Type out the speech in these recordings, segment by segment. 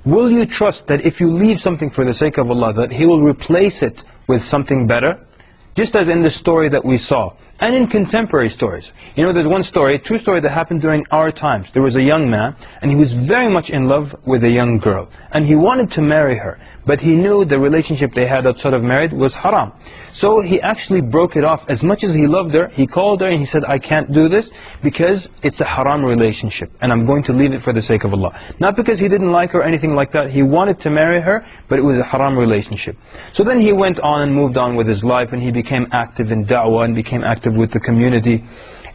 will you trust that if you leave something for the sake of Allah, that He will replace it with something better? Just as in the story that we saw, and in contemporary stories. You know, there's one story, a true story that happened during our times. There was a young man, and he was very much in love with a young girl. And he wanted to marry her, but he knew the relationship they had outside of marriage was haram. So he actually broke it off. As much as he loved her, he called her and he said, I can't do this because it's a haram relationship, and I'm going to leave it for the sake of Allah. Not because he didn't like her or anything like that. He wanted to marry her, but it was a haram relationship. So then he went on and moved on with his life, and he became active in da'wah and became active with the community.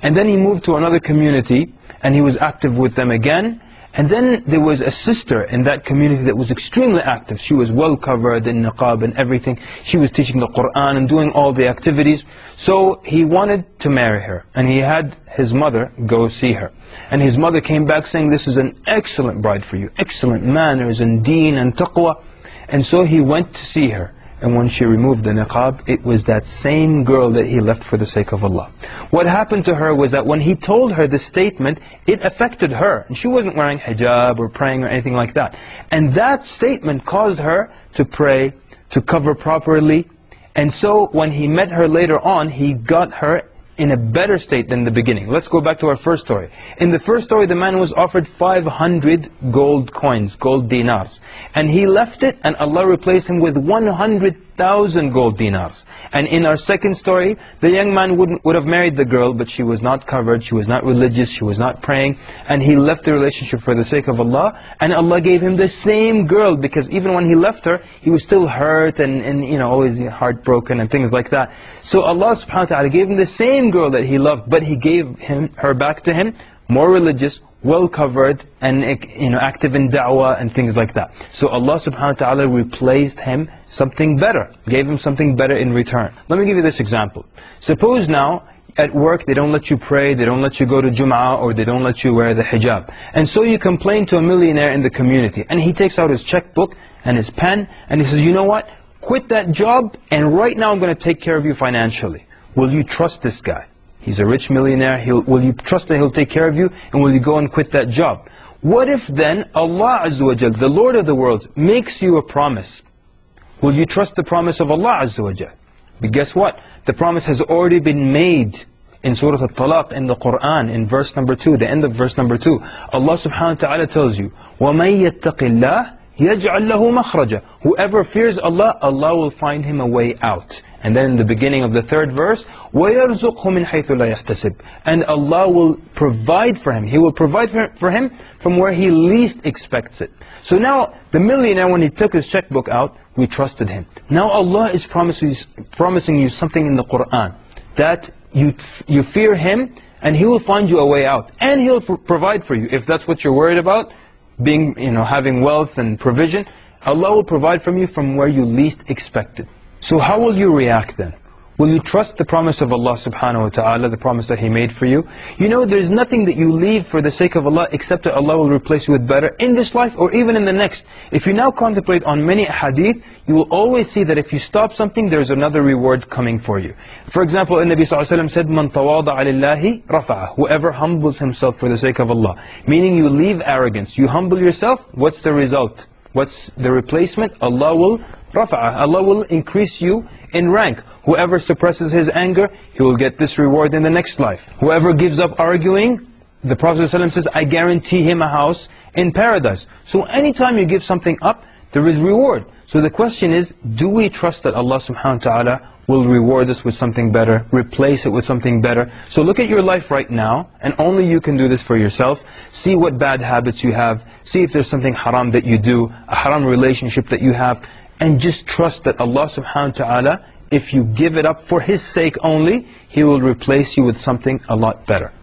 And then he moved to another community and he was active with them again. And then there was a sister in that community that was extremely active. She was well covered in niqab and everything. She was teaching the Quran and doing all the activities. So he wanted to marry her, and he had his mother go see her. And his mother came back saying, this is an excellent bride for you, excellent manners and deen and taqwa. And so he went to see her. And when she removed the niqab, it was that same girl that he left for the sake of Allah. What happened to her was that when he told her this statement, it affected her. And she wasn't wearing hijab or praying or anything like that. And that statement caused her to pray, to cover properly. And so when he met her later on, he got her in a better state than the beginning. Let's go back to our first story. In the first story, the man was offered 500 gold coins, gold dinars. And he left it, and Allah replaced him with 100,000 gold dinars. And in our second story, the young man would have married the girl, but she was not covered, she was not religious, she was not praying, and he left the relationship for the sake of Allah, and Allah gave him the same girl, because even when he left her, he was still hurt and you know, always heartbroken and things like that. So Allah subhanahu wa ta'ala gave him the same girl that he loved, but He gave her back to him, more religious, well covered, and you know, active in da'wah and things like that. So Allah subhanahu wa ta'ala replaced him something better, gave him something better in return. Let me give you this example. Suppose now, at work they don't let you pray, they don't let you go to Jum'ah, or they don't let you wear the hijab. And so you complain to a millionaire in the community, and he takes out his checkbook and his pen, and he says, you know what, quit that job, and right now I'm going to take care of you financially. Will you trust this guy? He's a rich millionaire. Will you trust that he'll take care of you? And will you go and quit that job? What if then Allah Azza wa Jal, the Lord of the worlds, makes you a promise? Will you trust the promise of Allah Azza wa Jal? But guess what? The promise has already been made in Surah Al-Talaq in the Quran, in verse number 2, the end of verse number 2. Allah subhanahu wa ta'ala tells you, وَمَن يَتَّقِ اللَّهِ يَجْعَلْ لَهُ مَخْرَجًا. Whoever fears Allah, Allah will find him a way out. And then in the beginning of the third verse, وَيَرْزُقْهُ مِنْ حَيْثُ لَا يَحْتَسِبْ. And Allah will provide for him. He will provide for him from where he least expects it. So now, the millionaire, when he took his checkbook out, we trusted him. Now Allah is promising you something in the Quran, that you fear Him, and He will find you a way out. And He'll provide for you. If that's what you're worried about, being, you know, having wealth and provision, Allah will provide from you from where you least expect it. So how will you react then? Will you trust the promise of Allah subhanahu wa ta'ala, the promise that He made for you? You know, there's nothing that you leave for the sake of Allah except that Allah will replace you with better in this life or even in the next. If you now contemplate on many hadith, you will always see that if you stop something, there's another reward coming for you. For example, the Nabi sallallahu alayhi wa sallam said, مَنْ تَوَاضَعَ لِلَّهِ رَفَعَهُ. Whoever humbles himself for the sake of Allah. Meaning you leave arrogance. You humble yourself, what's the result? What's the replacement? Allah will rafa'ah. Allah will increase you in rank. Whoever suppresses his anger, he will get this reward in the next life. Whoever gives up arguing, the Prophet ﷺ says, I guarantee him a house in paradise. So anytime you give something up, there is reward. So the question is, do we trust that Allah subhanahu wa ta'ala will reward us with something better, replace it with something better? So look at your life right now, and only you can do this for yourself. See what bad habits you have. See if there's something haram that you do, a haram relationship that you have. And just trust that Allah subhanahu wa ta'ala, if you give it up for His sake only, He will replace you with something a lot better.